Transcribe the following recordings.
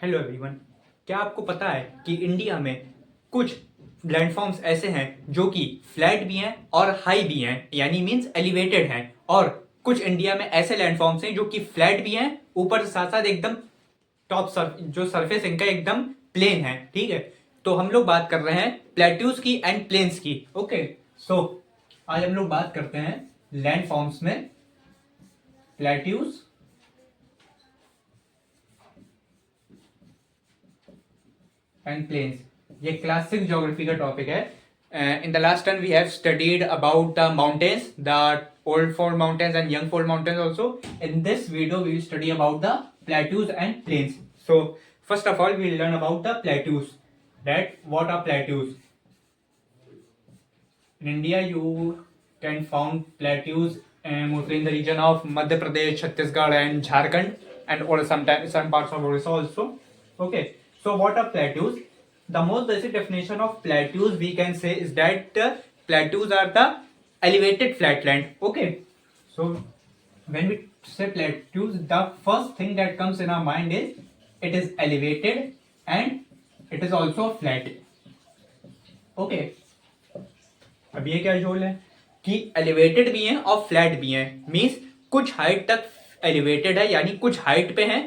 Hello everyone. क्या आपको पता है कि इंडिया में कुछ लैंडफॉर्म्स ऐसे हैं जो कि फ्लैट भी हैं और हाई भी हैं, यानी मीन्स एलिवेटेड हैं, और कुछ इंडिया में ऐसे लैंडफॉर्म्स हैं जो कि फ्लैट भी हैं, ऊपर से साथ साथ एकदम जो सरफेस इनका एकदम प्लेन है। ठीक है, तो हम लोग बात कर रहे हैं प्लेट्यूज की एंड प्लेन्स की। ओके, सो आज हम लोग बात करते हैं लैंडफॉर्म्स में प्लेट्यूज एंड प्लेन्स। ये क्लासिक ज्योग्राफी का टॉपिक है। In the last term we have studied about the mountains, the old fold mountains and young fold mountains also. In this video we will study about the plateaus and plains. So first of all we will learn about the plateaus. That what are plateaus? In India you can found plateaus mostly in the region of Madhya Pradesh, Chhattisgarh and Jharkhand, and or sometimes some parts of Orissa also. Okay, so what are plateaus? The most basic definition of plateaus we can say is that plateaus are the elevated flatland. Okay, so when we say plateaus, the first thing that comes in our mind is it is elevated and it is also flat. Okay, अब ये क्या जोल है कि elevated भी हैं और flat भी हैं। मीन्स कुछ हाइट तक एलिवेटेड है, यानी कुछ हाइट पे हैं,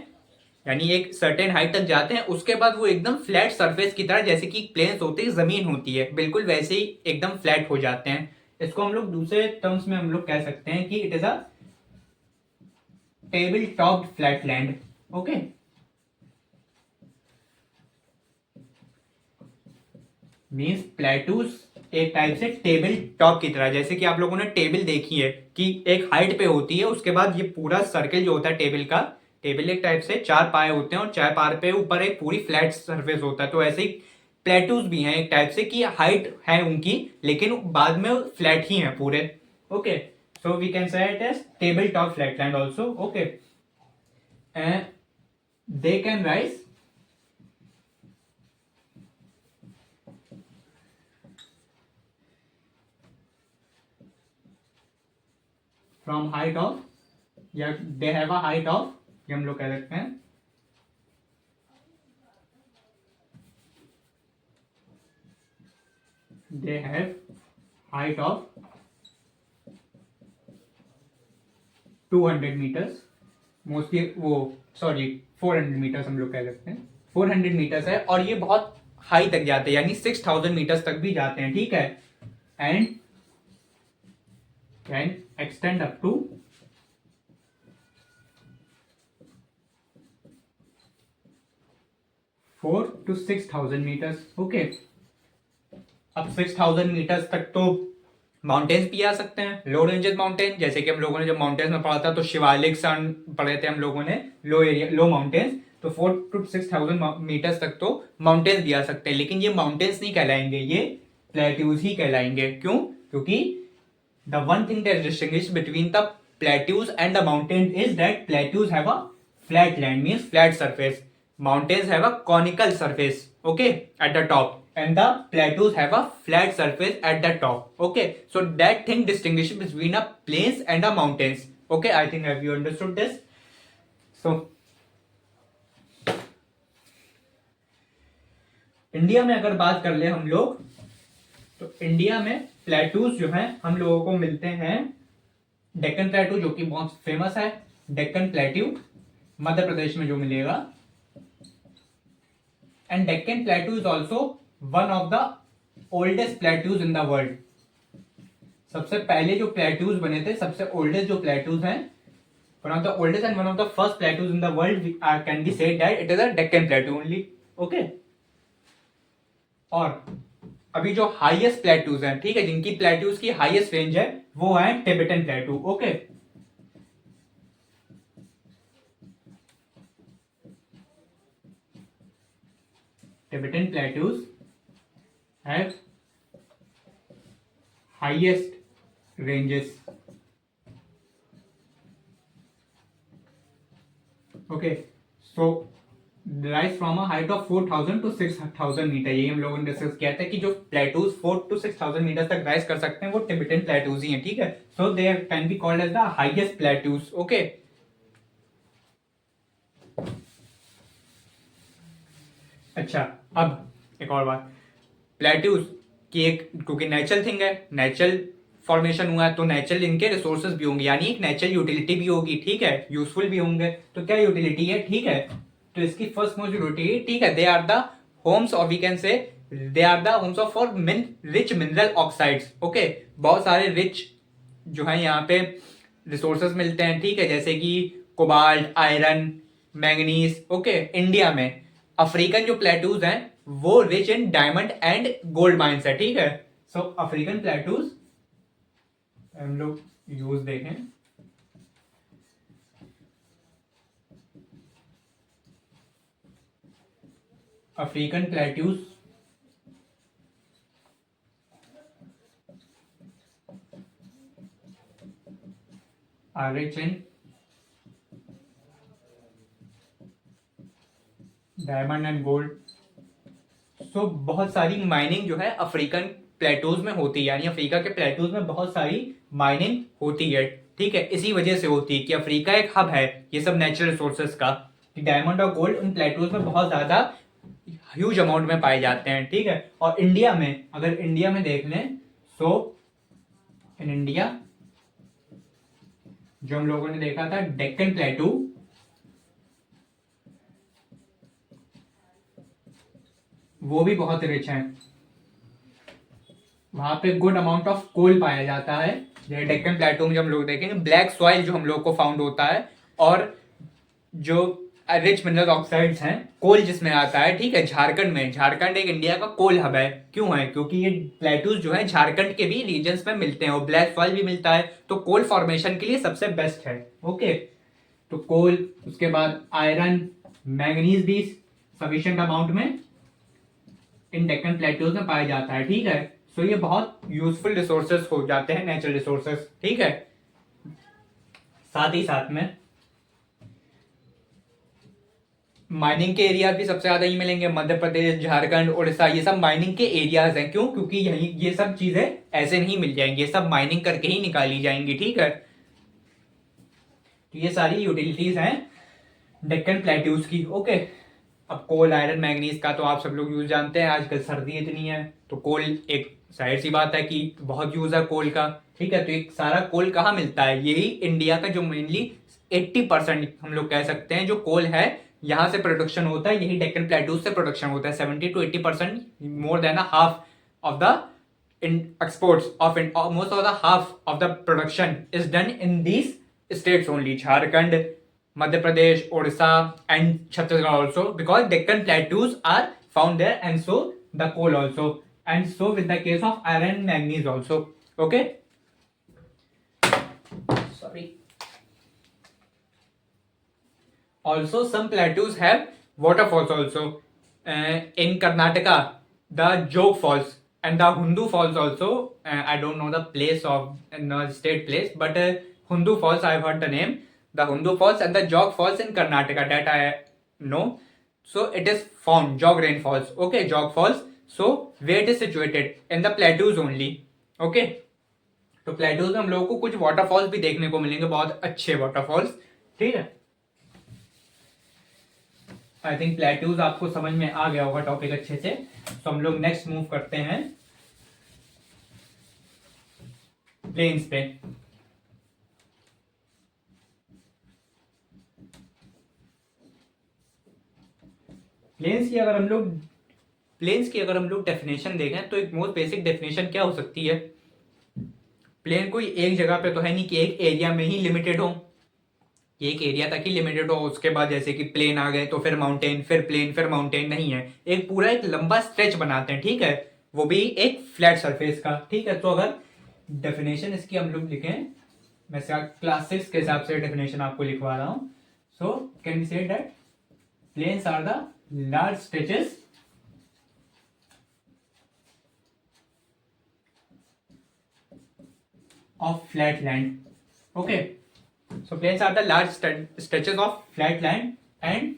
यानी एक सर्टेन हाइट तक जाते हैं, उसके बाद वो एकदम फ्लैट सरफेस की तरह, जैसे कि प्लेन्स होते हैं, जमीन होती है, बिल्कुल वैसे ही एकदम फ्लैट हो जाते हैं। इसको हम लोग दूसरे टर्म्स में हम लोग कह सकते हैं कि it is a table topped flat land. Okay, means plateaus एक टाइप से टेबल टॉप की तरह, जैसे कि आप लोगों ने टेबल देखी है कि एक हाइट पे होती है, उसके बाद ये पूरा सर्कल जो होता है टेबल का, टेबल एक टाइप से चार पाए होते हैं और चार पार पे ऊपर एक पूरी फ्लैट सरफेस होता है। तो ऐसे ही प्लेटूज भी हैं एक टाइप से कि हाइट है उनकी, लेकिन बाद में फ्लैट ही हैं पूरे। Okay, so we can say it as table top flatland also. Okay, and they can rise from height of, या they have a height of, ये हम लोग कह सकते हैं they have height of 200 metres, mostly वो सॉरी 400 मीटर्स हम लोग कह सकते हैं, 400 मीटर्स है, और ये बहुत हाई तक जाते हैं, यानी 6000 मीटर्स तक भी जाते हैं। ठीक है, and can extend up to 4 to 6000 metres. Okay, अब 6000 मीटर्स तक तो माउंटेन्स भी आ सकते हैं, लो रेंजेस माउंटेन, जैसे कि हम लोगों ने जब माउंटेन्स में पढ़ा था तो शिवालिक सन पढ़े थे हम लोगों ने, लो एरिया लो माउंटेन्स। तो 4 to 6000 मीटर्स तक तो माउंटेन्स भी आ सकते हैं, लेकिन ये माउंटेन्स नहीं कहलाएंगे, ये प्लेट्यूज ही कहलाएंगे। क्यों? क्योंकि the one thing that distinguish between the plateaus and the mountain is that plateaus have a flat land, means flat surface. Mountains have a conical surface, okay, at the top, and the plateaus have a flat surface at the top. Okay, so that thing distinguishes between a plains and a mountains. Okay, I think have you understood this? So India में अगर बात कर ले हम लोग, तो India में plateaus जो हैं हम लोगों को मिलते हैं डेक्कन प्लेटू, जो कि बहुत फेमस है, डेक्कन प्लेट्यू मध्य प्रदेश में जो मिलेगा, and Deccan प्लेटू is also one of the oldest plateaus in the world. सबसे पहले जो प्लेट्यूज बने थे, सबसे ओल्डेस्ट जो प्लेट्यूज हैं, one of the oldest and one of the first plateaus in the world can be said that it is a Deccan plateau only. Okay, और अभी जो हाईएस्ट प्लेट्यूज हैं, ठीक है, जिनकी प्लेट्यूज की हाईएस्ट रेंज है, वो है Tibetan plateau. Okay, Tibetan plateaus have highest ranges. Okay, so rise from a height of 4000 to 6000 metre. ये हम लोगों ने डिस्कस किया था कि जो प्लेटूज 4 to 6000 मीटर तक राइज कर सकते हैं वो टिबेटन प्लेटूज ही हैं। ठीक है, so they can be called as the highest plateaus. Okay, अच्छा, अब एक और बात, प्लेट्यूज की एक, क्योंकि नेचुरल थिंग है, नेचुरल फॉर्मेशन हुआ है, तो नेचुरल इनके रिसोर्सेज भी होंगे, यानी एक नेचुरल यूटिलिटी भी होगी, ठीक है, यूजफुल भी होंगे। तो क्या यूटिलिटी है, ठीक है, तो इसकी फर्स्ट मोस्ट यूटिलिटी, ठीक है, दे आर द होम्स, और we can say they are the homes of for rich mineral oxides. Okay, बहुत सारे रिच जो है यहाँ पे रिसोर्सेज मिलते हैं, ठीक है, जैसे कि cobalt, iron, manganese. Okay, India में अफ्रीकन जो प्लेटूज हैं वो rich in diamond and gold mines है, ठीक है। सो अफ्रीकन प्लेटूज हम लोग यूज देखें, African plateaus are rich in diamond and gold. So बहुत सारी माइनिंग जो है अफ्रीकन प्लेटूज में होती है, यानी अफ्रीका के प्लेटूज में बहुत सारी माइनिंग होती है, ठीक है। इसी वजह से होती है कि अफ्रीका एक हब है ये सब नेचुरल रिसोर्सेज का, कि डायमंड और गोल्ड उन प्लेटूज में बहुत ज्यादा ह्यूज अमाउंट में पाए जाते हैं, ठीक है। और इंडिया में, अगर इंडिया में देख लें, सो इन इंडिया जो हम लोगों ने देखा था डेक्कन प्लेटू, वो भी बहुत रिच है, वहां पे गुड अमाउंट ऑफ कोल पाया जाता है। जैसे डेक्कन प्लेटू में जो हम लोग देखेंगे ब्लैक सॉइल जो हम लोग को फाउंड होता है, और जो रिच मिनरल ऑक्साइड्स हैं, कोल जिसमें आता है, ठीक है, झारखंड में। झारखंड एक इंडिया का कोल हब है, क्यों है, क्योंकि ये प्लेटूज जो है झारखंड के भी रीजन्स में मिलते हैं, और ब्लैक सॉइल भी मिलता है, तो कोल फॉर्मेशन के लिए सबसे बेस्ट है। ओके, तो कोल, उसके बाद आयरन, मैंगनीज भी सफिशिएंट अमाउंट में इन डेक्कन प्लेटूज में पाया जाता है, ठीक है। सो ये बहुत यूजफुल रिसोर्सेस हो जाते हैं, नेचुरल रिसोर्सेस, ठीक है। साथ ही साथ में माइनिंग के एरियाज भी सबसे ज्यादा ही मिलेंगे, मध्य प्रदेश, झारखंड, उड़ीसा, ये सब माइनिंग के एरियाज हैं। क्यों, क्योंकि यही ये सब चीजें ऐसे नहीं मिल जाएंगी, ये सब माइनिंग करके ही निकाली जाएंगी, ठीक है। तो ये सारी यूटिलिटीज हैं डेक्कन प्लेट्यूज की। ओके, अब कोल, आयरन, मैंगनीज का तो आप सब लोग यूज जानते हैं, आजकल सर्दी इतनी है तो कोल एक जाहिर सी बात है कि बहुत यूज है कोल का, ठीक है। तो एक सारा कोल कहाँ मिलता है, यही इंडिया का जो मेनली 80% हम लोग कह सकते हैं जो कोल है, यहां से प्रोडक्शन होता है, यही डेक्कन प्लेटूज से प्रोडक्शन होता है। 70 to 80%, more than half of the in exports of in almost of the half of the production is done in these states only, Jharkhand, Madhya Pradesh, Odisha and Chhattisgarh also, because Deccan plateaus are found there, and so the coal also, and so with the case of iron and manganese also. Okay, sorry. Also some plateaus have waterfalls also, in Karnataka the Jog falls and the Hundu falls also. I don't know the place of the state place, but Hundu falls I've heard the name, the Hundu falls and the Jog falls in Karnataka, that I know. So it is found Jog rain falls. Okay, Jog falls, so where it is situated in the plateaus only. Okay, तो plateaus में हम लोगों को कुछ waterfalls भी देखने को मिलेंगे, बहुत अच्छे वाटरफॉल्स, ठीक है। आई थिंक प्लेट्यूज आपको समझ में आ गया होगा टॉपिक अच्छे से। तो हम लोग नेक्स्ट मूव करते हैं प्लेन्स पे। प्लेन्स की अगर हम लोग डेफिनेशन देखें तो एक मोस्ट बेसिक डेफिनेशन क्या हो सकती है, प्लेन कोई एक जगह पे तो है नहीं कि एक एरिया में ही लिमिटेड हो, एक एरिया तक ही लिमिटेड हो, उसके बाद जैसे कि प्लेन आ गए तो फिर माउंटेन, फिर प्लेन, फिर माउंटेन, नहीं है, एक पूरा एक लंबा स्ट्रेच बनाते हैं, ठीक है, वो भी एक फ्लैट सरफेस का, ठीक है। तो अगर डेफिनेशन इसकी हम लोग लिखें, मैं क्लास 6 के हिसाब से डेफिनेशन आपको लिखवा रहा हूं। So can be said that plains are the large stretches of flat land. Okay, so plains are the large stretches of flat land, and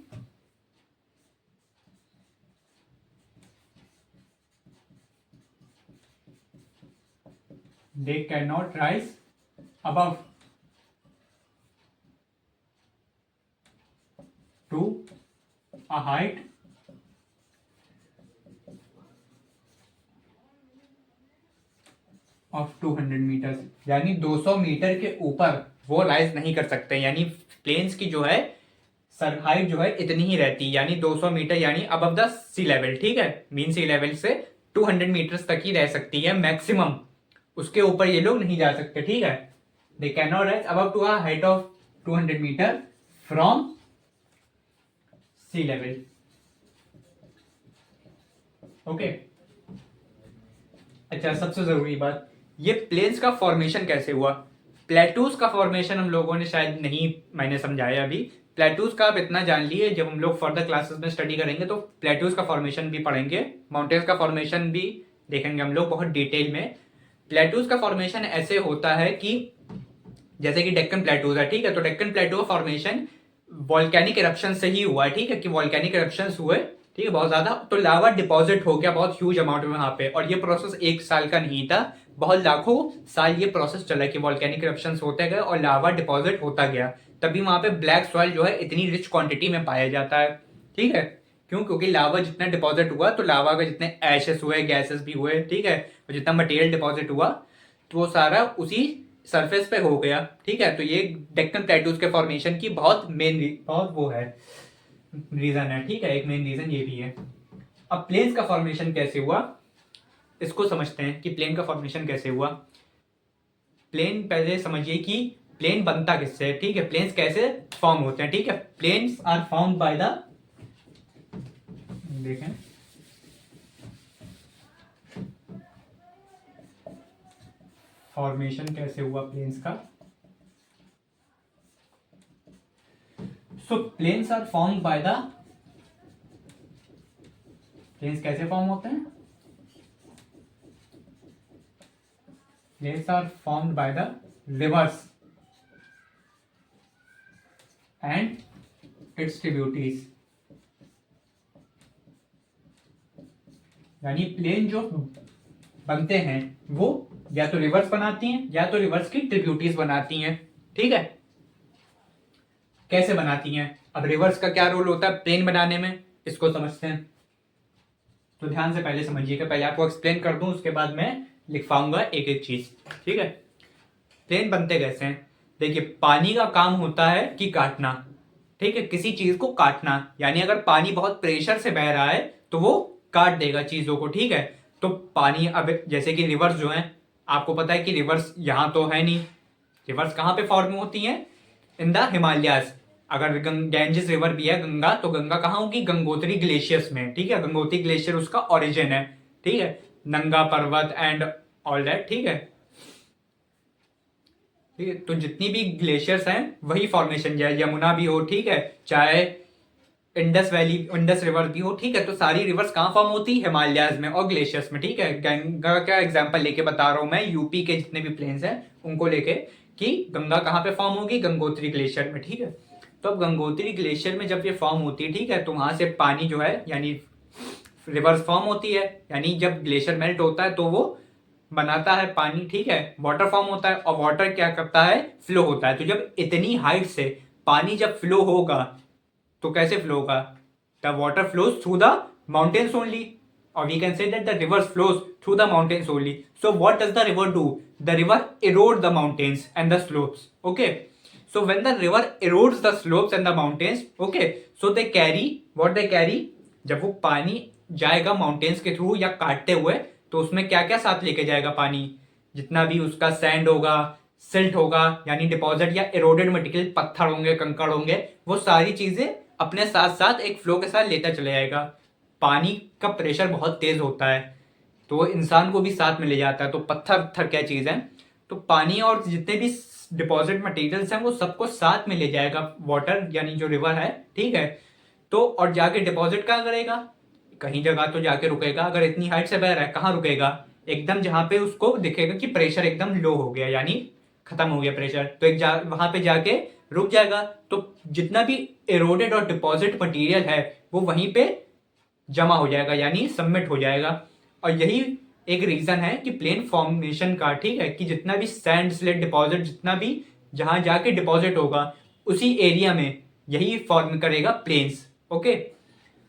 they cannot rise above to a height of 200 metre, यानी 200 metre के ऊपर वो rise नहीं कर सकते, यानी planes की जो है सर हाइट जो है इतनी ही रहती है, यानी 200 मीटर, यानी अबव द सी लेवल, ठीक है, मीन सी लेवल से 200 मीटर्स तक ही रह सकती है मैक्सिमम, उसके ऊपर ये लोग नहीं जा सकते, ठीक है। They can not rise above to a height of 200 metre from sea level. Okay, अच्छा सबसे जरूरी बात, ये प्लेन्स का फॉर्मेशन कैसे हुआ। प्लेटूज का फॉर्मेशन हम लोगों ने शायद नहीं मैंने समझाया अभी। प्लेटूज का आप इतना जान लिए, जब हम लोग फर्दर क्लासेस में स्टडी करेंगे तो प्लेटूज का फॉर्मेशन भी पढ़ेंगे, माउंटेन्स का फॉर्मेशन भी देखेंगे हम लोग बहुत डिटेल में। प्लेटूज का फॉर्मेशन ऐसे होता है कि जैसे कि डेक्कन प्लेटूज है, ठीक है, तो डेक्कन प्लेटू का फॉर्मेशन वॉल्केनिक इरप्शन से ही हुआ है, ठीक है, कि वॉल्केनिक इरप्शंस हुए, ठीक है, बहुत ज्यादा, तो लावा डिपॉजिट हो गया बहुत ह्यूज अमाउंट में वहां पे, और ये प्रोसेस एक साल का नहीं था, बहुत लाखों साल ये प्रोसेस चला कि वॉल्केनिक इरप्शंस होते गए और लावा डिपॉजिट होता गया, तभी वहां पे ब्लैक सॉइल जो है इतनी रिच क्वांटिटी में पाया जाता है, ठीक है। क्यों? क्योंकि लावा जितना डिपॉजिट हुआ तो लावा का जितने एशेस हुए, गैसेस भी हुए, ठीक है, और जितना मटेरियल डिपॉजिट हुआ तो वो सारा उसी सरफेस पे हो गया, ठीक है। तो ये डेक्कन प्लेटूज के फॉर्मेशन की बहुत बहुत वो है रीजन है, ठीक है, एक मेन रीजन ये भी है। अब प्लेन्स का फॉर्मेशन कैसे हुआ इसको समझते हैं कि प्लेन का फॉर्मेशन कैसे हुआ। प्लेन पहले समझिए कि प्लेन बनता किससे है, ठीक है, प्लेन्स कैसे फॉर्म होते हैं, ठीक है। Plains are formed by the, देखें, फॉर्मेशन कैसे हुआ प्लेन्स का। So plains are formed by the, plains कैसे फॉर्म होते हैं, plains are formed by the rivers and its tributaries, यानी प्लेन जो बनते हैं वो या तो रिवर्स बनाती हैं या तो रिवर्स की ट्रिब्यूटरीज बनाती हैं, ठीक है। कैसे बनाती हैं, अब रिवर्स का क्या रोल होता है प्लेन बनाने में, इसको समझते हैं। तो ध्यान से पहले समझिएगा, पहले आपको एक्सप्लेन कर दूं उसके बाद मैं लिख पाऊंगा एक एक चीज, ठीक है। प्लेन बनते कैसे हैं, देखिए, पानी का काम होता है कि काटना, ठीक है, किसी चीज को काटना, यानी अगर पानी बहुत प्रेशर से बह रहा है तो वो काट देगा चीजों को, ठीक है। तो पानी, अब जैसे कि रिवर्स जो है, आपको पता है कि रिवर्स यहां तो है नहीं, रिवर्स कहां पे फॉर्म होती है, इन द हिमालयाज। अगर गैंजेस रिवर भी है गंगा, तो गंगा कहाँ होगी, गंगोत्री ग्लेशियर्स में, ठीक है, गंगोत्री ग्लेशियर उसका ओरिजिन है, ठीक है, नंगा पर्वत एंड ऑल दैट, ठीक है, ठीक है। तो जितनी भी ग्लेशियर्स हैं वही फॉर्मेशन, चाहे यमुना भी हो, ठीक है, चाहे इंडस वैली, इंडस रिवर भी हो, ठीक है, तो सारी रिवर्स कहाँ फॉर्म होती है, हिमालयाज में और ग्लेशियर्स में, ठीक है। गंगा का एग्जांपल लेके बता रहा हूं मैं, यूपी के जितने भी प्लेन्स हैं उनको लेके, कि गंगा कहाँ पे फॉर्म होगी, गंगोत्री ग्लेशियर में, ठीक है। तो अब गंगोत्री ग्लेशियर में जब ये फॉर्म होती है, ठीक है, तो वहां से पानी जो है यानी रिवर्स फॉर्म होती है, यानी जब ग्लेशियर मेल्ट होता है तो वो बनाता है पानी, ठीक है, वाटर फॉर्म होता है, और वाटर क्या करता है, फ्लो होता है। तो जब इतनी हाइट से पानी जब फ्लो होगा तो कैसे फ्लो होगा, the water flows through the mountains only, or we can say that the river flows through the mountains only. So what does the river do? The river erode the mountains and the slopes, okay. So when the river erodes the slopes and the mountains, okay, so they carry what they carry, जब वो पानी जाएगा mountains के through या काटते हुए, तो उसमें क्या क्या साथ लेके जाएगा पानी, जितना भी उसका सैंड होगा, सिल्ट होगा, यानी डिपॉजिट या एरोडेड मटेरियल, पत्थर होंगे, कंकड़ होंगे, वो सारी चीजें अपने साथ साथ एक फ्लो के साथ लेता चले जाएगा। पानी का प्रेशर बहुत तेज होता है तो इंसान को भी साथ में ले जाता है, तो पत्थर क्या चीज है, तो पानी और जितने भी डिपॉजिट मटेरियल्स हैं वो सबको साथ में ले जाएगा वाटर, यानी जो रिवर है, ठीक है। तो और जाके डिपॉजिट कहाँ करेगा, कहीं जगह तो जाके रुकेगा, अगर इतनी हाइट से बह रहा है कहाँ रुकेगा, एकदम जहां पे उसको दिखेगा कि प्रेशर एकदम लो हो गया, यानी खत्म हो गया प्रेशर, तो वहां पे जाके रुक जाएगा। तो जितना भी एरोडेड और डिपॉजिट मटेरियल है वो वहीं पे जमा हो जाएगा, यानी सबमिट हो जाएगा। और यही एक रीजन है कि प्लेन फॉर्मेशन का, ठीक है, कि जितना भी सैंड स्लेट डिपॉजिट, जितना भी जहां जाके डिपॉजिट होगा उसी एरिया में यही फॉर्म करेगा प्लेन्स, ओके।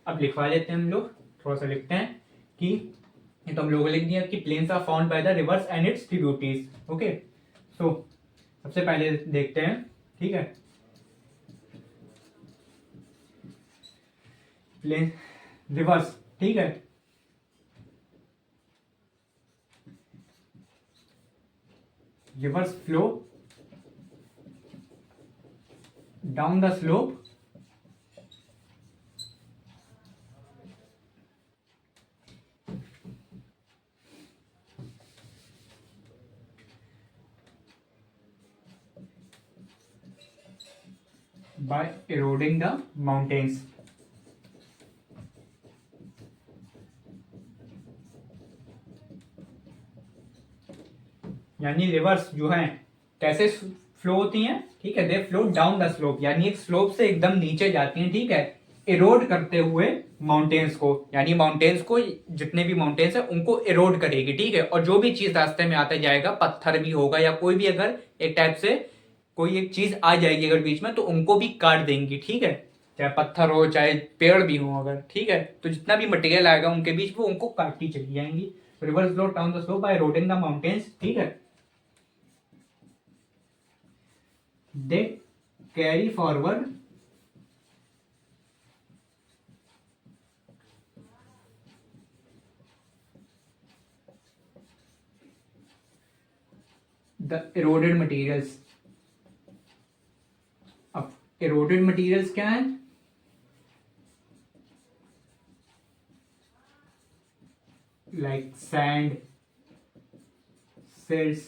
अब लिखवा लेते हैं हम लोग, थोड़ा सा लिखते हैं कि ये तो हम लोगों ने लिख दिया कि plains are found by the rivers and its tributaries. Okay, so सबसे पहले देखते हैं, ठीक है, प्लेन रिवर्स, ठीक है, reverse flow down the slope by eroding the mountains। यानी रिवर्स जो है कैसे फ्लो होती हैं, ठीक है, दे फ्लो डाउन द स्लोप, यानी एक स्लोप से एकदम नीचे जाती हैं, ठीक है, इरोड करते हुए माउंटेन्स को, यानी माउंटेन्स को, जितने भी माउंटेन्स है उनको इरोड करेगी, ठीक है, और जो भी चीज रास्ते में आता जाएगा, पत्थर भी होगा या कोई भी अगर एक टाइप से कोई एक चीज आ जाएगी अगर बीच में, तो उनको भी काट देंगी, ठीक है, चाहे पत्थर हो चाहे पेड़ भी हो अगर, ठीक है, तो जितना भी मटेरियल आएगा उनके बीच वो उनको काटती चली जाएंगी। Rivers flow down the slope by eroding the mountains, ठीक है, they carry forward the eroded materials। अब eroded materials क्या है, like sand, silts,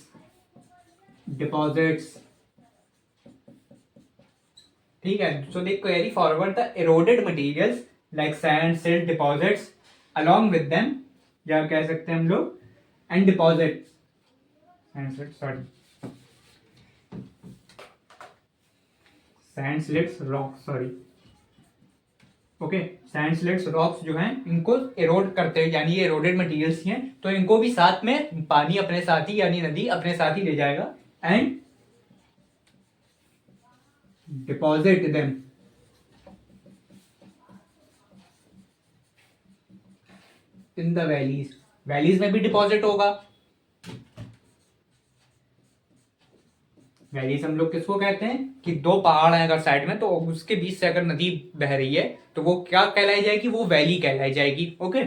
deposits, ठीक है, so they carry forward the eroded materials like sand, silt, deposits along with them, या कह सकते हैं हम लोग, and deposits and sorry sand, slits, rocks, sorry, okay, sand slits, rocks जो हैं इनको एरोड करते हैं, यानी ये एरोडेड मटेरियल्स हैं, तो इनको भी साथ में पानी अपने साथ ही, यानी नदी अपने साथ ही ले जाएगा and deposit them in the valleys, valleys में भी डिपॉजिट होगा। वैलीज हम लोग किसको कहते हैं कि दो पहाड़ हैं अगर साइड में, तो उसके बीच से अगर नदी बह रही है तो वो क्या कहलाई जाएगी, वो वैली कहलाई जाएगी। ओके,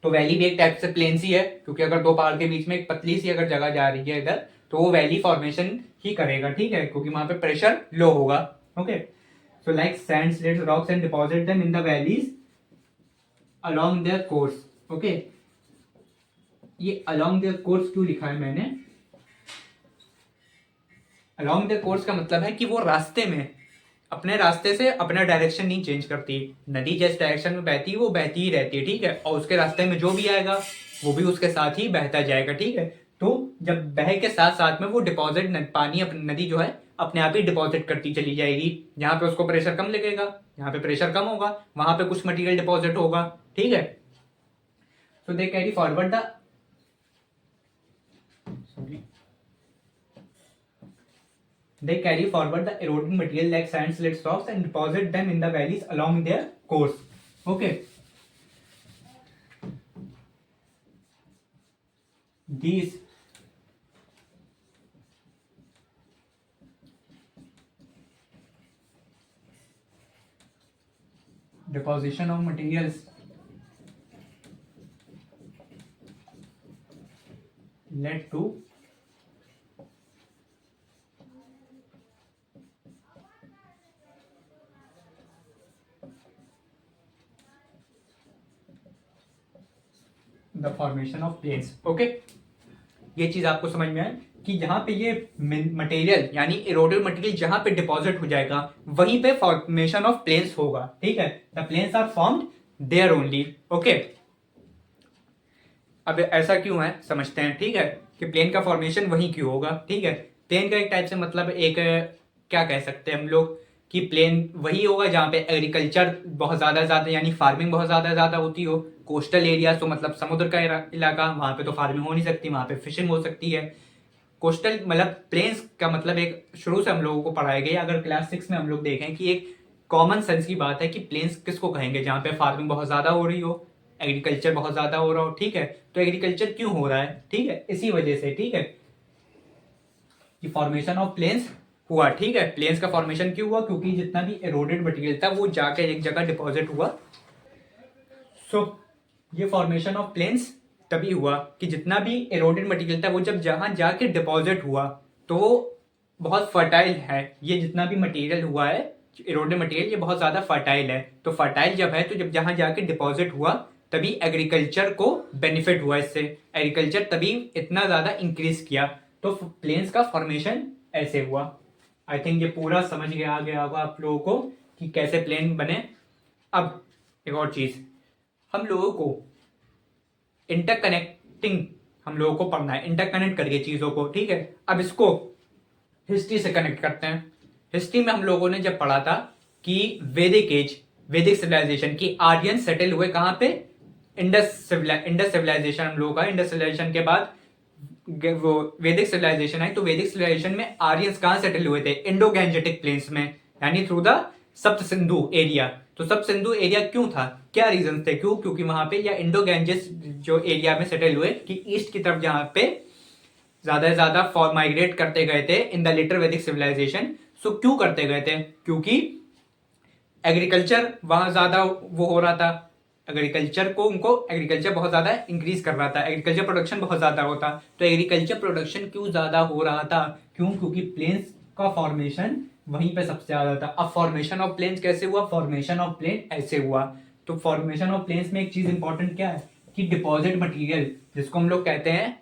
तो वैली भी एक टाइप से प्लेन सी है, क्योंकि अगर दो पहाड़ के बीच में एक पतली सी अगर जगह जा रही है इधर, तो वो वैली फॉर्मेशन ही करेगा, ठीक है, क्योंकि वहां पे प्रेशर लो होगा। Okay, so like sand, slates, rocks and deposit them in the valleys along their course. Okay, ये अलोंग देयर कोर्स क्यों लिखा है मैंने, अलोंग द कोर्स का मतलब है कि वो रास्ते में अपने रास्ते से अपना डायरेक्शन नहीं चेंज करती, नदी जिस डायरेक्शन में बहती है वो बहती ही रहती है, ठीक है, और उसके रास्ते में जो भी आएगा वो भी उसके साथ ही बहता जाएगा, ठीक है, तो जब बह के साथ साथ में वो डिपॉजिट पानी अपनी नदी जो है अपने आप ही डिपॉजिट करती चली जाएगी, जहां पे उसको प्रेशर कम लगेगा, यहाँ पे प्रेशर कम होगा, वहां पे कुछ मटेरियल डिपॉजिट होगा, ठीक है, so they carry forward the they carry forward the eroding material like sand, slits, rocks and deposit them in the valleys along their course. Okay, these deposition of materials led to the formation of plains. Okay, ये चीज आपको समझ में आए कि जहां पे ये मटेरियल यानी इरोडेड मटेरियल जहां पे डिपॉजिट हो जाएगा वहीं पे फॉर्मेशन ऑफ प्लेन्स होगा, ठीक है, the plains are formed there only. Okay, अब ऐसा क्यों है समझते हैं, ठीक है, कि प्लेन का फॉर्मेशन वहीं क्यों होगा, ठीक है, प्लेन का एक टाइप से मतलब एक क्या कह सकते हैं हम लोग कि प्लेन वही होगा जहाँ पे एग्रीकल्चर बहुत ज्यादा यानी फार्मिंग बहुत ज्यादा होती हो, कोस्टल एरिया तो मतलब समुद्र का इलाका, वहां पे तो फार्मिंग हो नहीं सकती, वहां पे फिशिंग हो सकती है। कोस्टल मतलब प्लेन्स का मतलब एक शुरू से हम लोगों को पढ़ाया गया, अगर क्लास 6 में हम लोग देखें कि एक कॉमन सेंस की बात है कि प्लेन्स किसको कहेंगे, जहाँ पे फार्मिंग बहुत ज्यादा हो रही हो, एग्रीकल्चर बहुत ज़्यादा हो रहा हो, ठीक है। तो एग्रीकल्चर क्यों हो रहा है, ठीक है, इसी वजह से, ठीक है, कि फॉर्मेशन ऑफ प्लेन्स हुआ, ठीक है। प्लेन्स का फॉर्मेशन क्यों हुआ, क्योंकि जितना भी एरोडेड मटेरियल था वो जाकर एक जगह डिपॉजिट हुआ। सो ये फॉर्मेशन ऑफ प्लेन्स तभी हुआ कि जितना भी एरोडेड मटेरियल था वो जब जहां जाके डिपॉजिट हुआ तो बहुत फर्टाइल है। ये जितना भी मटेरियल हुआ है एरोडेड मटेरियल, ये बहुत ज़्यादा फर्टाइल है। तो फर्टाइल जब है तो जब जहां जाके डिपॉजिट हुआ तभी एग्रीकल्चर को बेनिफिट हुआ इससे, एग्रीकल्चर तभी इतना ज़्यादा इंक्रीज किया। तो प्लेन्स का फॉर्मेशन ऐसे हुआ। आई थिंक ये पूरा समझ गया आ गया होगा आप लोगों को कि कैसे प्लेन बने। अब एक और चीज़, हम लोगों को इंटरकनेक्टिंग हम लोगों को पढ़ना है, इंटरकनेक्ट करके चीज़ों को, ठीक है। अब इसको हिस्ट्री से कनेक्ट करते हैं। हिस्ट्री में हम लोगों ने जब पढ़ा था कि वैदिक एज, वैदिक सिविलाइजेशन की आर्यन सेटल हुए कहाँ पे, इंडस सिविलाइजेशन हम लोगों का। इंडस सिविलाइजेशन के बाद वो वैदिक सिविलाइजेशन आई। तो वैदिक सिविलाइजेशन में आर्यंस कहाँ सेटल हुए थे, इंडो गैंजेटिक प्लेन्स में, यानी थ्रू द सप्त सिंधु एरिया। तो सप्त सिंधु एरिया क्यों था, क्या रीजन थे, क्यों, क्योंकि वहां पे या इंडो गैंजेस जो एरिया में सेटल हुए कि ईस्ट की तरफ जहां पे ज्यादा से ज्यादा माइग्रेट करते गए थे इन द लेटर वैदिक सिविलाइजेशन। सो क्यों करते गए थे, क्योंकि एग्रीकल्चर वहां ज्यादा वो हो रहा था, एग्रीकल्चर को उनको एग्रीकल्चर बहुत ज्यादा इंक्रीज कर रहा था, एग्रीकल्चर प्रोडक्शन बहुत ज्यादा होता। तो एग्रीकल्चर प्रोडक्शन क्यों ज्यादा हो रहा था, क्यों, क्योंकि प्लेन्स का फॉर्मेशन वहीं पे सबसे ज्यादा था। अब फॉर्मेशन ऑफ प्लेन्स कैसे हुआ, फॉर्मेशन ऑफ प्लेन ऐसे हुआ। तो फॉर्मेशन ऑफ प्लेन्स में एक चीज इंपॉर्टेंट क्या है कि डिपॉजिट मटीरियल जिसको हम लोग कहते हैं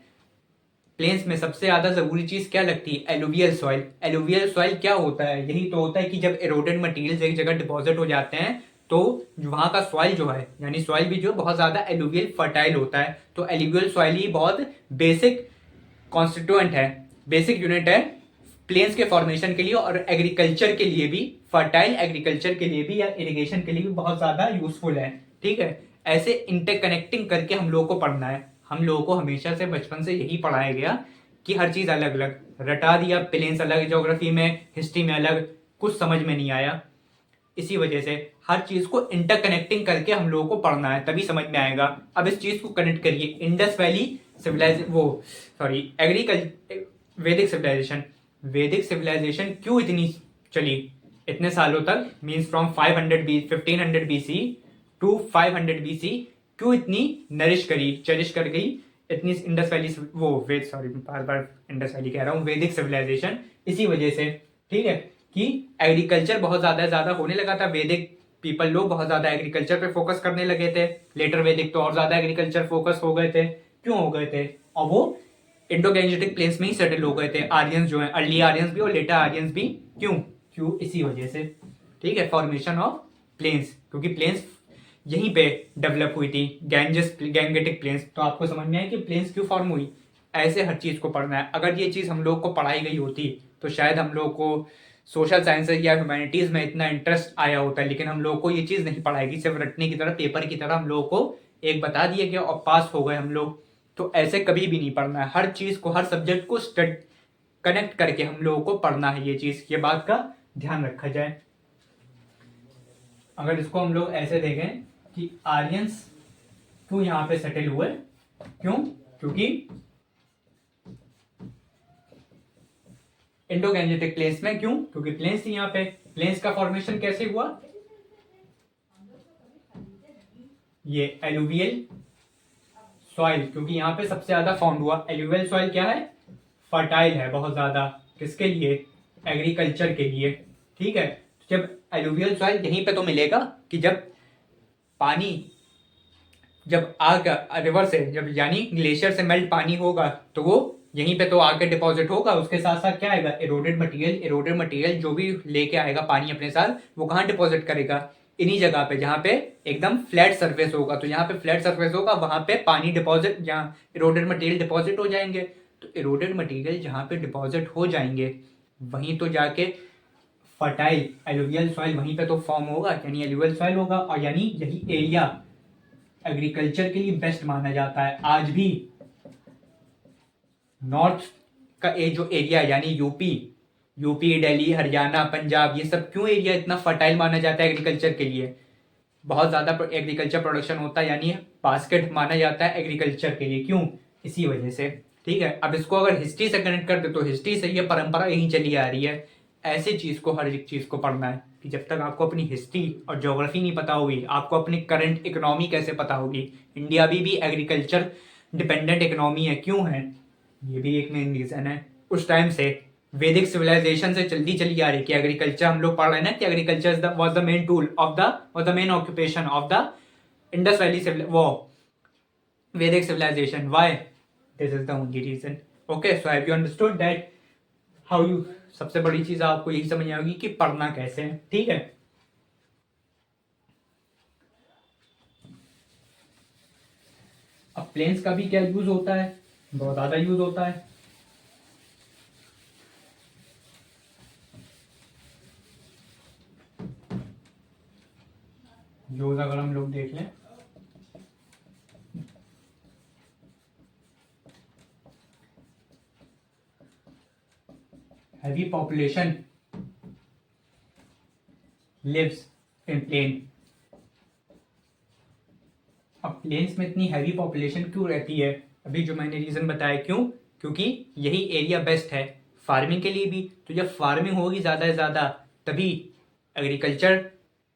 प्लेन्स में सबसे ज्यादा जरूरी चीज क्या लगती है, एलुवियल सॉइल। एलुवियल सॉइल क्या होता है, यही तो होता है कि जब एरोडेड मटेरियल्स एक जगह डिपॉजिट हो जाते हैं तो वहां का सॉइल जो है, यानी सॉइल भी जो बहुत ज्यादा एलुवियल फर्टाइल होता है। तो एलुवियल सॉइल ही बहुत बेसिक कॉन्स्टिट्यूएंट है, बेसिक यूनिट है प्लेन्स के फॉर्मेशन के लिए और एग्रीकल्चर के लिए भी, फर्टाइल एग्रीकल्चर के लिए भी या इरिगेशन के लिए भी बहुत ज्यादा यूजफुल है, ठीक है। ऐसे इंटरकनेक्टिंग करके हम लोगों को पढ़ना है। हम लोगों को हमेशा से बचपन से यही पढ़ाया गया कि हर चीज अलग अलग रटा दिया, प्लेन्स अलग, ज्योग्राफी में, हिस्ट्री में अलग, कुछ समझ में नहीं आया। इसी वजह से हर चीज को इंटरकनेक्टिंग करके हम लोगों को पढ़ना है, तभी समझ में आएगा। अब इस चीज को कनेक्ट करिए, इंडस वैली सिविलाइज वो sorry agriculture Vedic civilisation. Vedic civilisation क्यों इतनी चली इतने सालों तक, means from 1500 BC to 500 BC, क्यों इतनी नरिश करी, चरिश कर गई इतनी इंडस वैली वो वेद सॉरी बार बार इंडस वैली कह रहा हूँ, वैदिक सिविलाइजेशन। इसी वजह से, ठीक है, कि एग्रीकल्चर बहुत ज्यादा होने लगा था। वैदिक पीपल लोग बहुत ज्यादा एग्रीकल्चर पे फोकस करने लगे थे। लेटर वैदिक तो और ज्यादा एग्रीकल्चर फोकस हो गए थे। क्यों हो गए थे, और वो इंडो गैंजेटिक प्लेन्स में ही सेटल हो गए थे। आर्यंस जो है, अर्ली आर्यंस भी और लेटर आर्यंस भी, क्यों इसी वजह से, ठीक है, फॉर्मेशन ऑफ प्लेन्स, क्योंकि प्लेन्स यहीं पे डेवलप हुई थी, गैंजेटिक प्लेन्स। तो आपको समझ में आया कि प्लेन्स क्यों फॉर्म हुई। ऐसे हर चीज को पढ़ना है। अगर ये चीज हम लोग को पढ़ाई गई होती तो शायद हम लोग को सोशल साइंसेज या ह्यूमैनिटीज में इतना इंटरेस्ट आया होता है, लेकिन हम लोग को ये चीज नहीं पढ़ाएगी, सिर्फ रटने की तरह, पेपर की तरह हम लोग को एक बता दिया गया और पास हो गए हम लोग। तो ऐसे कभी भी नहीं पढ़ना है। हर चीज को, हर सब्जेक्ट को कनेक्ट करके हम लोगों को पढ़ना है। ये चीज, ये बात का ध्यान रखा जाए। अगर इसको हम लोग ऐसे देखें कि आर्यंस क्यों यहाँ पे सेटल हुए, क्योंकि इंडो गैंजेटिक प्लेन्स में, क्योंकि प्लेन्स थी यहाँ पे। प्लेन्स का फॉर्मेशन कैसे हुआ, ये एलुवियल सॉइल, क्योंकि यहाँ पे सबसे ज्यादा फाउंड हुआ। एलुवियल सॉइल क्या है, फर्टाइल है बहुत ज्यादा, किसके लिए, एग्रीकल्चर के लिए, ठीक है। जब एलुवियल सॉइल यहीं पे तो मिलेगा कि जब पानी, जब आग रिवर से, जब यानी ग्लेशियर से मेल्ट पानी होगा तो वो यहीं पे तो आके डिपॉजिट होगा। उसके साथ साथ क्या आएगा, एरोडेड मटेरियल जो भी लेके आएगा पानी अपने साथ, वो कहाँ डिपॉजिट करेगा, इन्हीं जगह पे जहाँ पे एकदम फ्लैट सरफेस होगा। तो यहाँ पे फ्लैट सरफेस होगा, वहां पे पानी डिपॉजिट, जहाँ एरोडेड मटेरियल डिपॉजिट हो जाएंगे। तो एरोडेड मटेरियल जहाँ पे डिपॉजिट हो जाएंगे वहीं तो जाके फर्टाइल एलुवियल सॉइल वहीं पे तो फॉर्म होगा, यानी एलुवियल सॉइल होगा। और यानी यही एरिया एग्रीकल्चर के लिए बेस्ट माना जाता है आज भी। नॉर्थ का जो एरिया, यानी यूपी, दिल्ली, हरियाणा, पंजाब, ये सब क्यों एरिया इतना फर्टाइल माना जाता है एग्रीकल्चर के लिए, बहुत ज़्यादा एग्रीकल्चर प्रोडक्शन होता है, यानी बास्केट माना जाता है एग्रीकल्चर के लिए। क्यों? इसी वजह से। ठीक है, अब इसको अगर हिस्ट्री से कनेक्ट करते तो हिस्ट्री से ये परंपरा यहीं चली आ रही है। ऐसी चीज़ को, हर एक चीज़ को पढ़ना है कि जब तक आपको अपनी हिस्ट्री और ज्योग्राफी नहीं पता होगी, आपको अपनी करंट इकोनॉमी कैसे पता होगी। इंडिया भी एग्रीकल्चर डिपेंडेंट इकोनॉमी है। क्यों है? ये भी एक मेन रीज़न है। उस टाइम से वैदिक सिविलाइजेशन से जल्दी चली आ रही कि एग्रीकल्चर, हम लोग पढ़ रहे हैं ना कि agriculture was the main tool of the, was the main occupation of the Indus valley वो Vedic civilisation. Why? This is the only reason. Okay, so have you understood that how you, सबसे बड़ी चीज आपको यही समझ आएगी कि पढ़ना कैसे है। ठीक है, अब प्लेन्स का भी क्या यूज होता है? बहुत ज्यादा यूज होता है। यूज अगर हम लोग देख लें, heavy population lives in plain। अब प्लेन्स में इतनी हैवी पॉपुलेशन क्यों रहती है? अभी जो मैंने रीजन बताया, क्यों? क्योंकि यही एरिया बेस्ट है फार्मिंग के लिए भी। तो जब फार्मिंग होगी ज़्यादा से ज़्यादा, तभी एग्रीकल्चर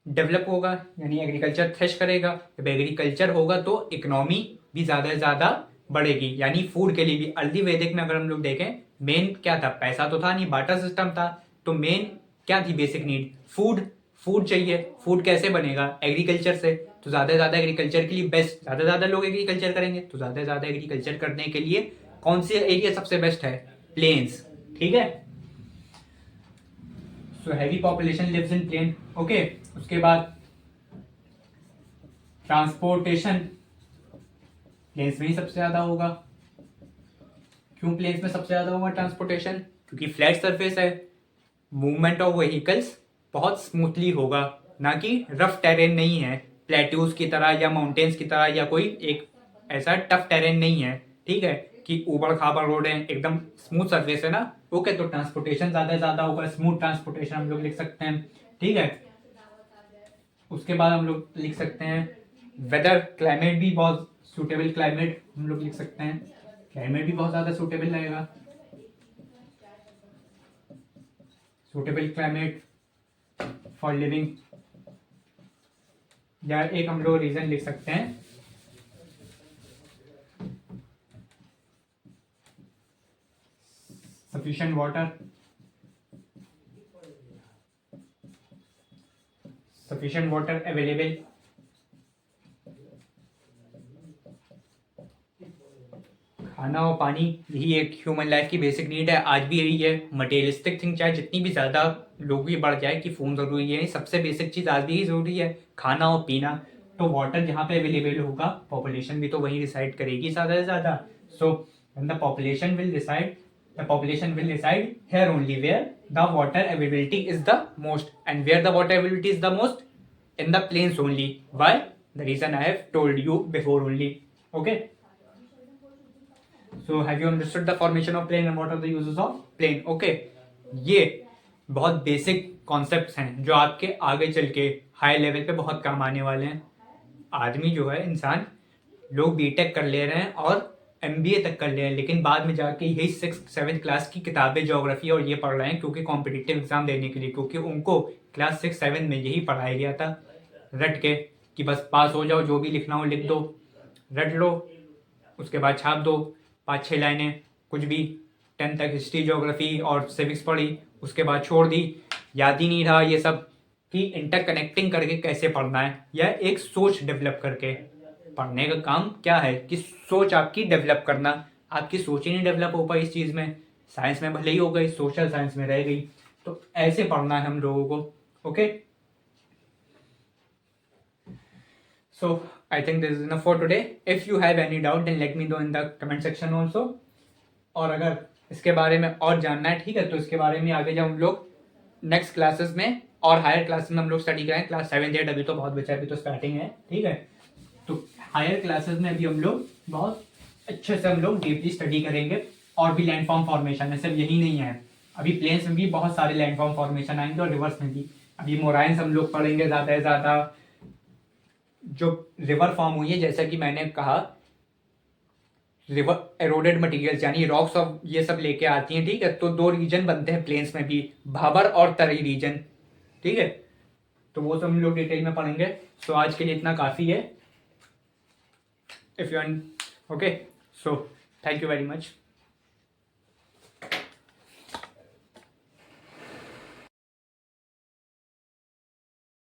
डेवलप होगा, यानी एग्रीकल्चर थ्रेश करेगा। जब एग्रीकल्चर होगा तो इकोनॉमी भी ज़्यादा से ज़्यादा बढ़ेगी, यानी फूड के लिए भी। अर्ली वैदिक में अगर हम लोग देखें, मेन क्या था? पैसा तो था नहीं, बार्टर सिस्टम था। तो मेन क्या थी बेसिक नीड? फूड। फूड चाहिए। फूड कैसे बनेगा? एग्रीकल्चर से। तो ज़्यादा से ज़्यादा एग्रीकल्चर के लिए बेस्ट, ज़्यादा से ज़्यादा लोग एग्रीकल्चर करेंगे, तो ज़्यादा से ज़्यादा एग्रीकल्चर करने के लिए कौन से एरिया सबसे बेस्ट है? प्लेन्स। ठीक है, so heavy population lives in plain. Okay, उसके बाद ट्रांसपोर्टेशन प्लेन्स में ही सबसे ज्यादा होगा। क्यों प्लेन्स में सबसे ज्यादा होगा ट्रांसपोर्टेशन? क्योंकि फ्लैट सरफेस है, मूवमेंट ऑफ व्हीकल्स बहुत स्मूथली होगा, ना कि रफ टेरेन नहीं है प्लेट्यूज की तरह या माउंटेन्स की तरह, या कोई एक ऐसा टफ टेरेन नहीं है। ठीक है, कि ऊबड़ खाबड़ रोड है, एकदम स्मूथ सरफेस है ना। ओके, तो ट्रांसपोर्टेशन ज्यादा से ज्यादा होगा, स्मूथ ट्रांसपोर्टेशन हम लोग लिख सकते हैं। ठीक है, उसके बाद हम लोग लिख सकते हैं वेदर, क्लाइमेट भी बहुत सूटेबल क्लाइमेट हम लोग लिख सकते हैं। क्लाइमेट भी बहुत ज़्यादा सूटेबल रहेगा, सूटेबल क्लाइमेट फॉर लिविंग। या एक हम लोग रीजन लिख सकते हैं, sufficient water, sufficient water available. खाना और पानी, यही एक ह्यूमन लाइफ की बेसिक नीड है, आज भी यही है। मटेरियलिस्टिक थिंग चाहे जितनी भी ज़्यादा लोगों की बढ़ जाए कि फ़ोन ज़रूरी है, सबसे बेसिक चीज़ आज भी ही ज़रूरी है, खाना और पीना। तो वाटर जहाँ पे अवेलेबल होगा, पॉपुलेशन भी तो वहीं डिसाइड करेगी ज़्यादा से ज़्यादा। So the population will decide, the population will reside here only where the water availability is the most, and where the water availability is the most, in the plains only. Why? The reason I have told you before only. Okay, so have you understood the formation of plain and what are the uses of plain? Okay, ये बहुत basic concepts हैं जो आपके आगे चल के high level पे बहुत काम आने वाले हैं। आदमी जो है, इंसान, लोग बीटेक कर ले रहे हैं और एमबीए तक कर ले रहे हैं, लेकिन बाद में जाके यही 6th-7th क्लास की किताबें ज्योग्राफी और ये पढ़ रहे हैं, क्योंकि कॉम्पिटिटिव एग्जाम देने के लिए, क्योंकि उनको क्लास 6-7 में यही पढ़ाया गया था रट के, कि बस पास हो जाओ, जो भी लिखना हो लिख दो, रट लो, उसके बाद छाप दो 5-6 लाइनें, कुछ भी। 10th तक हिस्ट्री ज्योग्राफी और सिविक्स पढ़ी, उसके बाद छोड़ दी, याद ही नहीं रहा ये सब कि इंटरकनेक्टिंग करके कैसे पढ़ना है, या एक सोच डेवलप करके। पढ़ने का काम क्या है कि सोच आपकी डेवलप करना। आपकी सोच ही नहीं डेवलप हो पाई इस चीज़ में, साइंस में भले ही हो गई, सोशल साइंस में रह गई। तो ऐसे पढ़ना है हम लोगों को। Okay, so I think this is enough for today. If you have any doubt then let me know in the comment section also. और अगर इसके बारे में और जानना है, ठीक है, तो इसके बारे में आगे जब हम लोग नेक्स्ट क्लासेस में और हायर क्लासेस में हम लोग स्टडी करें, क्लास 7-8 अभी तो बहुत बचा है, अभी तो स्टार्टिंग है। ठीक है, तो हायर क्लासेस में अभी हम लोग बहुत अच्छे से हम लोग डीपली स्टडी करेंगे। और भी लैंडफॉर्म फॉर्मेशन है, सिर्फ यही नहीं है, अभी प्लेन्स में भी बहुत सारे लैंडफॉर्म फॉर्मेशन आएंगे और रिवर्स में भी। अभी मोराइंस हम लोग पढ़ेंगे ज़्यादा से ज़्यादा, जो रिवर फॉर्म हुई है, जैसा कि मैंने कहा, रिवर एरोडेड मटेरियल्स यानी रॉक्स और ये सब लेके आती हैं, ठीक है। तो दो रीजन बनते हैं प्लेन्स में भी, भाबर और तराई रीजन, ठीक है। तो वो सब हम लोग डिटेल में पढ़ेंगे। सो आज के लिए इतना काफ़ी है। If you okay, so thank you very much.